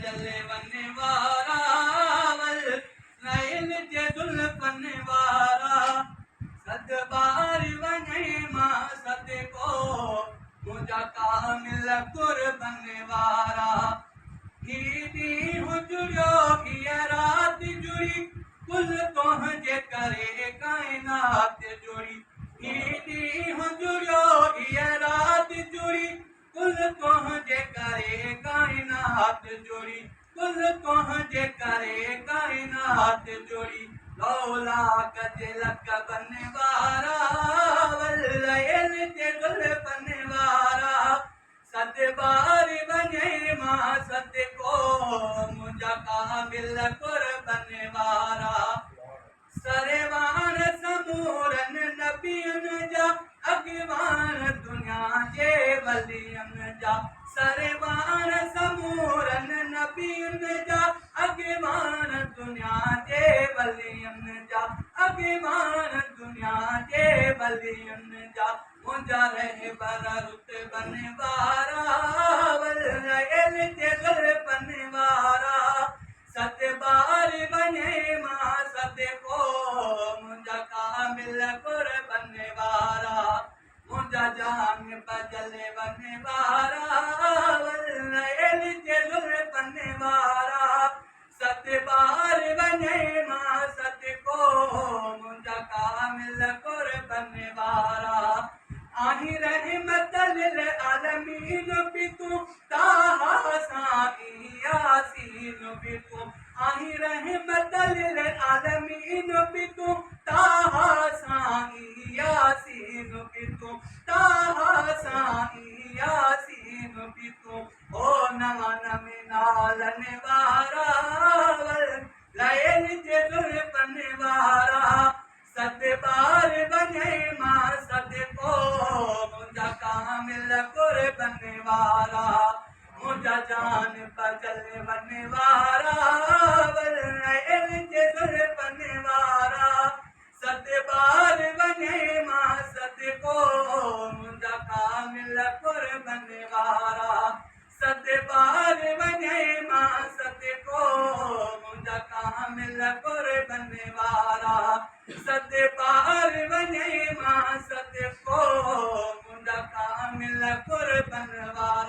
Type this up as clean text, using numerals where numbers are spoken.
जले वने वारा वल नयन जे दुल्हन वारा सद बार वने मां सद को मुझा कामिल कुर्बन वारा दी हुजूरियो हिया रात जुड़ी कुल तोहंजे करे कायनात जुड़ी दी हुजूरियो हिया रात जुड़ी कुल तोहंजे करे कायनात जुड़ी कुल तोहंजे करे कायनात जुड़ी लौला कजे लक बने वारा वल्लैल जे गुल बने वारा सद बार बने मां सद को मुझा कामिल कुर्बन वारा सरेवान समूरन नबियन जा अगवान दुनिया जे वलियन जा सरेवान समूरन नबियन जा अगवान दुनिया जे वलियन जा अगवान दुनिया जे वलियन जा मुझा रहे बरा रुत बने वारा वल्लैल जे गुल बने वारा सत बार बने मां सत को मुझा कामिल कुर्बन वारा मुझा जान बजले बने वारा वल्लैल जे गुल बने वारा सत बार बने मां सत को मुझा कामिल कुर्बन वारा आही रहमत लिल आलमीन बितु ताहा साई यासीन बितु आही रहमत लिल आलमीन बितु ताहा साई यासीन बितु ताहा साई यासीन बितु ओ नमन मिनालन वारा वल्लैल जे दुल्हन वारा सद बार बने मां सद को मुझा कामिल कुर्बन वारा मुझा जान बजल बने वारा वल्लैल जे दुल्हन वारा सद बार बने मां सद को मुझा कामिल कुर्बन वारा सद बार बने मां सद को मुझा कामिल कुर्बन वारा सद बार बने मां सद को मुझा कामिल कुर्बन वारा।